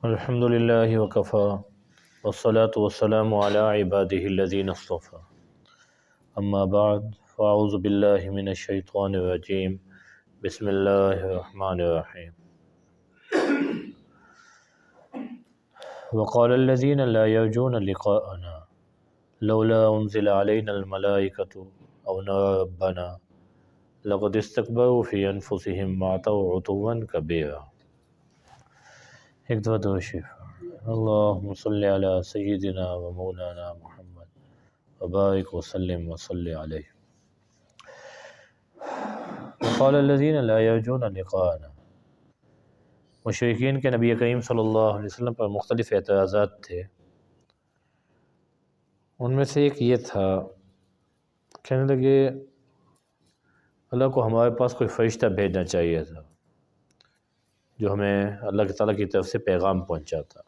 الحمد للہ وکفیٰ والصلاة والسلام علی عبادہ الذین اصطفیٰ اما بعد فاعوذ باللہ من الشیطان الرجیم بسم اللہ الرحمن الرحیم وقال الذین لا یرجون لقاءنا لولا انزل علینا الملائکۃ او نرى ربنا لقد استکبروا فی انفسهم وعتوا عتوا کبیرا۔ ایک دفعہ درود شریف۔ اللہم صلی علی سیدنا و مولانا محمد وبارک وسلم وصلی علیہ۔ وقال الذین لا یرجون لقاءنا، مشرکین کے نبی کریم صلی اللہ علیہ وسلم پر مختلف اعتراضات تھے۔ ان میں سے ایک یہ تھا، کہنے لگے اللہ کو ہمارے پاس کوئی فرشتہ بھیجنا چاہیے تھا جو ہمیں اللہ تعالیٰ کی طرف سے پیغام پہنچاتا،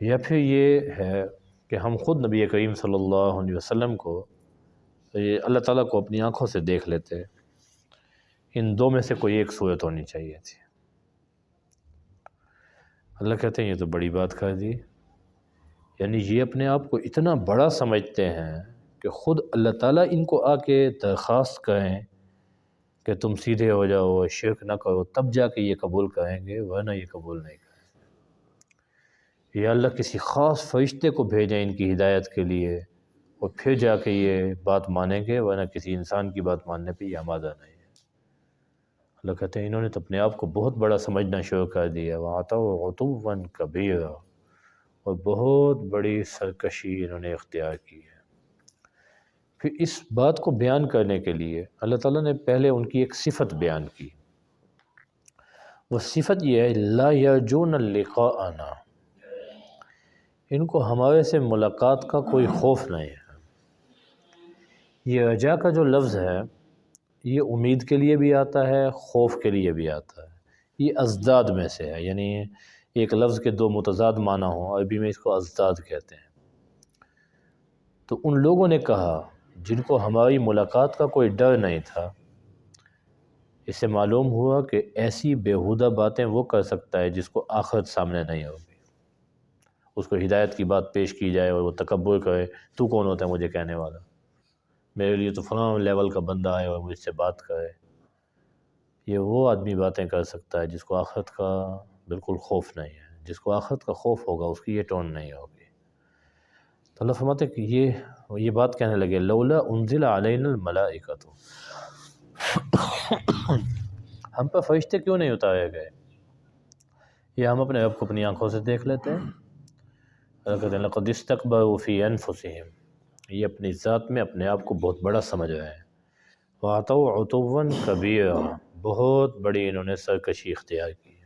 یا پھر یہ ہے کہ ہم خود نبی کریم صلی اللہ علیہ وسلم کو اللہ تعالیٰ کو اپنی آنکھوں سے دیکھ لیتے۔ ان دو میں سے کوئی ایک صورت ہونی چاہیے تھی۔ اللہ کہتے ہیں یہ تو بڑی بات کر دی، یعنی یہ اپنے آپ کو اتنا بڑا سمجھتے ہیں کہ خود اللہ تعالیٰ ان کو آ کے درخواست کریں کہ تم سیدھے ہو جاؤ، شرک نہ کرو، تب جا کے یہ قبول کریں گے، ورنہ یہ قبول نہیں کریں گے۔ یا اللہ کسی خاص فرشتے کو بھیجیں ان کی ہدایت کے لیے، اور پھر جا کے یہ بات مانیں گے، ورنہ کسی انسان کی بات ماننے پہ یہ آمادہ نہیں ہے۔ اللہ کہتے ہیں انہوں نے تو اپنے آپ کو بہت بڑا سمجھنا شروع کر دیا، وَعَتَوْا عُتُوًّا كَبِيرًا، اور بہت بڑی سرکشی انہوں نے اختیار کی ہے۔ پھر اس بات کو بیان کرنے کے لیے اللہ تعالیٰ نے پہلے ان کی ایک صفت بیان کی۔ وہ صفت یہ ہے لا یرجون لقاءنا، ان کو ہمارے سے ملاقات کا کوئی خوف نہیں ہے۔ یہ رجا کا جو لفظ ہے یہ امید کے لیے بھی آتا ہے، خوف کے لیے بھی آتا ہے۔ یہ ازداد میں سے ہے، یعنی ایک لفظ کے دو متضاد معنی ہوں، عربی میں اس کو ازداد کہتے ہیں۔ تو ان لوگوں نے کہا جن کو ہماری ملاقات کا کوئی ڈر نہیں تھا، اس سے معلوم ہوا کہ ایسی بیہودہ باتیں وہ کر سکتا ہے جس کو آخرت سامنے نہیں ہوگی۔ اس کو ہدایت کی بات پیش کی جائے اور وہ تکبر کرے، تو کون ہوتا ہے مجھے کہنے والا، میرے لیے تو فلاں لیول کا بندہ آئے اور مجھ سے بات کرے۔ یہ وہ آدمی باتیں کر سکتا ہے جس کو آخرت کا بالکل خوف نہیں ہے۔ جس کو آخرت کا خوف ہوگا اس کی یہ ٹون نہیں ہوگی۔ تو اللہ فرماتے کہ یہ بات کہنے لگے لولا انزل علینا الملائکۃ، ہم پر فرشتے کیوں نہیں اتارے گئے؟ یہ ہم اپنے رب کو اپنی آنکھوں سے دیکھ لیتے ہیں۔ اللہ کہتے ہیں لقد استکبروا فی انفسہم، یہ اپنی ذات میں اپنے آپ کو بہت بڑا سمجھ رہے ہیں۔ وَعَتَوْا عُتُوًّا كَبِيرًا، بہت بڑی انہوں نے سرکشی اختیار کی ہے۔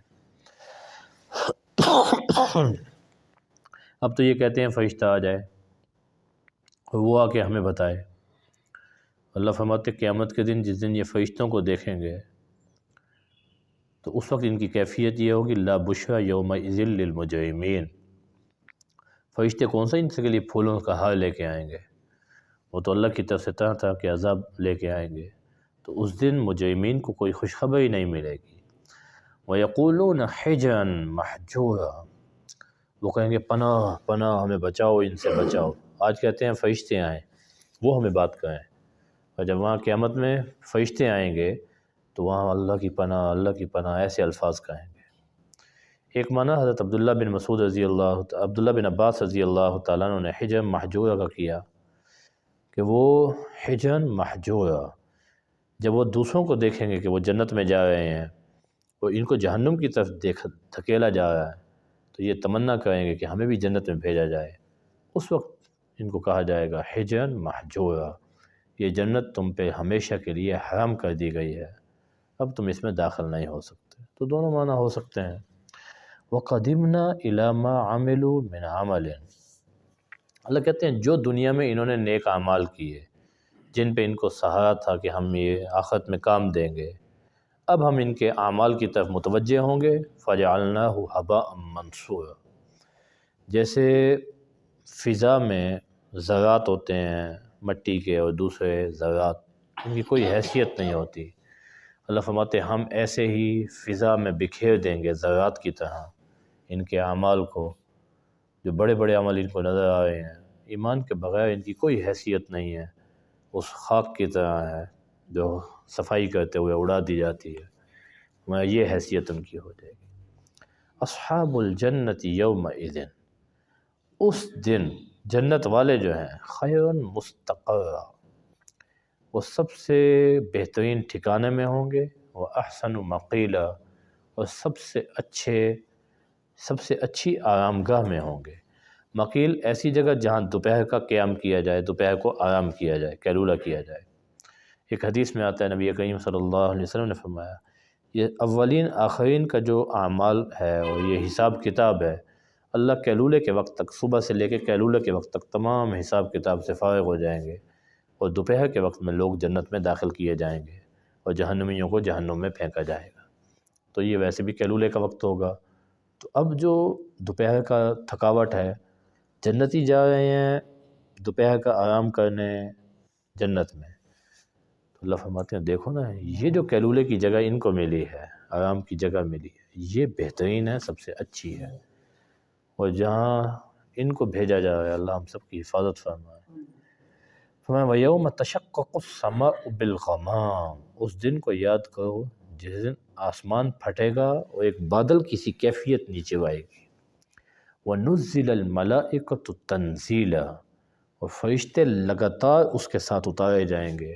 اب تو یہ کہتے ہیں فرشتہ آ جائے اور وہ آ کے ہمیں بتائے۔ اللہ فرماتے قیامت کے دن جس دن یہ فرشتوں کو دیکھیں گے تو اس وقت ان کی کیفیت یہ ہوگی لا بشری یومئذ للمجرمین، فرشتے کون سا ان سے کے لیے پھولوں کا ہار لے کے آئیں گے، وہ تو اللہ کی طرف سے طرح طرح کے عذاب لے کے آئیں گے۔ تو اس دن مجرمین کو کوئی خوشخبری نہیں ملے گی۔ وَيَقُولُونَ حِجْرًا مَحْجُورًا، وہ کہیں گے پناہ پناہ، ہمیں بچاؤ، ان سے بچاؤ۔ آج کہتے ہیں فرشتے آئیں وہ ہمیں بات کریں، اور جب وہاں قیامت میں فرشتے آئیں گے تو وہاں اللہ کی پناہ، اللہ کی پناہ، ایسے الفاظ کہیں گے۔ ایک معنی حضرت عبداللہ بن عباس رضی اللہ تعالیٰ عنہ نے حجر محجورہ کا کیا کہ وہ حجر محجورہ، جب وہ دوسروں کو دیکھیں گے کہ وہ جنت میں جا رہے ہیں اور ان کو جہنم کی طرف دھکیلا جا رہا ہے تو یہ تمنا کریں گے کہ ہمیں بھی جنت میں بھیجا جائے۔ اس وقت ان کو کہا جائے گا حجر محجورہ، یہ جنت تم پہ ہمیشہ کے لیے حرام کر دی گئی ہے، اب تم اس میں داخل نہیں ہو سکتے۔ تو دونوں معنی ہو سکتے ہیں۔ وَقَدِمْنَا إِلَى مَا عَمِلُوا مِنْ عَمَلٍ، اللہ کہتے ہیں جو دنیا میں انہوں نے نیک اعمال کیے جن پہ ان کو سہارا تھا کہ ہم یہ آخرت میں کام دیں گے، اب ہم ان کے اعمال کی طرف متوجہ ہوں گے۔ فَجَعَلْنَاهُ هَبَاءً مَنْثُورًا، جیسے فضا میں ذرات ہوتے ہیں مٹی کے اور دوسرے ذرات، ان کی کوئی حیثیت نہیں ہوتی، اللہ فرماتے ہیں ہم ایسے ہی فضا میں بکھیر دیں گے ذرات کی طرح ان کے اعمال کو، جو بڑے بڑے عمل ان کو نظر آ رہے ہیں، ایمان کے بغیر ان کی کوئی حیثیت نہیں ہے، اس خاک کی طرح ہے جو صفائی کرتے ہوئے اڑا دی جاتی ہے، میں یہ حیثیت ان کی ہو جائے گی۔ اصحاب الجنت یومئذ، اس دن جنت والے جو ہیں، خیر مستقرا، وہ سب سے بہترین ٹھکانے میں ہوں گے، وہ احسن مقیلا، اور سب سے اچھی آرام گاہ میں ہوں گے۔ مقیل ایسی جگہ جہاں دوپہر کا قیام کیا جائے، دوپہر کو آرام کیا جائے، کیلولہ کیا جائے۔ ایک حدیث میں آتا ہے نبی کریم صلی اللہ علیہ وسلم نے فرمایا یہ اولین آخرین کا جو اعمال ہے اور یہ حساب کتاب ہے، اللہ کیلولے کے وقت تک، صبح سے لے کے کیلولے کے وقت تک تمام حساب کتاب سے فارغ ہو جائیں گے، اور دوپہر کے وقت میں لوگ جنت میں داخل کیے جائیں گے اور جہنمیوں کو جہنم میں پھینکا جائے گا۔ تو یہ ویسے بھی کیلولے کا وقت ہوگا، تو اب جو دوپہر کا تھکاوٹ ہے، جنتی جا رہے ہیں دوپہر کا آرام کرنے جنت میں، تو اللہ فرماتے ہیں دیکھو نا، یہ جو کیلولے کی جگہ ان کو ملی ہے، آرام کی جگہ ملی ہے، یہ بہترین ہے، سب سے اچھی ہے، اور جہاں ان کو بھیجا جا رہا ہے، اللہ ہم سب کی حفاظت فرمائے۔ فرمایا وَيَوْمَ تَشَقَّقُ السَّمَاءُ بِالْغَمَامِ، اس دن کو یاد کرو جس دن آسمان پھٹے گا اور ایک بادل کسی کیفیت نیچے آئے گی۔ وَنُزِّلَ الْمَلَائِكَةُ تَنزِيلًا، اور فرشتے لگاتار اس کے ساتھ اتارے جائیں گے۔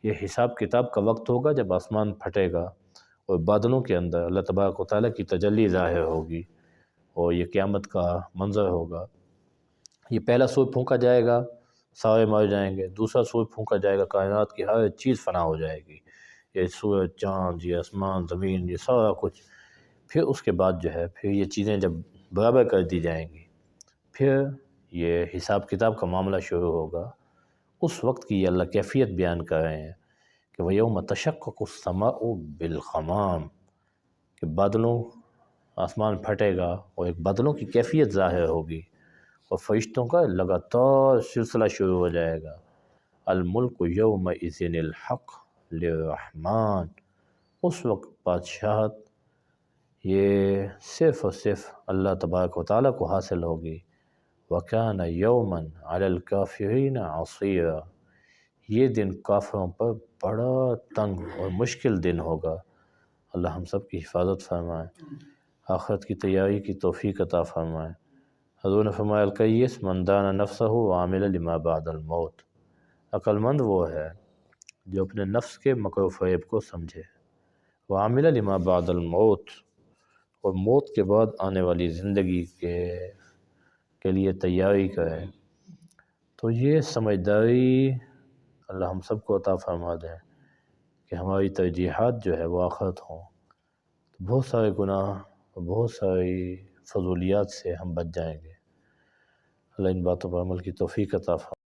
یہ حساب کتاب کا وقت ہوگا جب آسمان پھٹے گا اور بادلوں کے اندر اللہ تبارک و تعالیٰ کی تجلی ظاہر ہوگی، اور یہ قیامت کا منظر ہوگا۔ یہ پہلا سور پھونکا جائے گا، سارے مر جائیں گے، دوسرا سور پھونکا جائے گا، کائنات کی ہر چیز فنا ہو جائے گی، یہ سورج، چاند، یہ آسمان، زمین، یہ سارا کچھ۔ پھر اس کے بعد جو ہے پھر یہ چیزیں جب برابر کر دی جائیں گی، پھر یہ حساب کتاب کا معاملہ شروع ہوگا۔ اس وقت کی یہ اللہ کیفیت بیان کر رہے ہیں کہ وَيَوْمَ تَشَقَّقُ السَّمَاءُ بِالْغَمَامِ، کہ بادلوں، آسمان پھٹے گا اور ایک بادلوں کی کیفیت ظاہر ہوگی، اور فرشتوں کا لگاتار سلسلہ شروع ہو جائے گا۔ الملک یومئذ الحق للرحمن، اس وقت بادشاہت یہ صرف اور صرف اللہ تبارک و تعالیٰ کو حاصل ہوگی۔ وَكَانَ يَوْمًا عَلَى الْكَافِرِينَ عَصِيرًا، یہ دن کافروں پر بڑا تنگ اور مشکل دن ہوگا۔ اللہ ہم سب کی حفاظت فرمائے، آخرت کی تیاری کی توفیق عطا فرمائے۔ حضور نے فرمایا الکیس من دان نفسہ وعمل لما بعد الموت، عقل مند وہ ہے جو اپنے نفس کے مکر و فریب کو سمجھے، وعمل لما بعد الموت، اور موت کے بعد آنے والی زندگی کے لیے تیاری کرے۔ تو یہ سمجھداری اللہ ہم سب کو عطا فرما دے کہ ہماری ترجیحات جو ہے وہ آخرت ہوں، تو بہت سارے گناہ اور بہت ساری فضولیات سے ہم بچ جائیں گے۔ اللہ ان باتوں پر عمل کی توفیق عطا فرمائے۔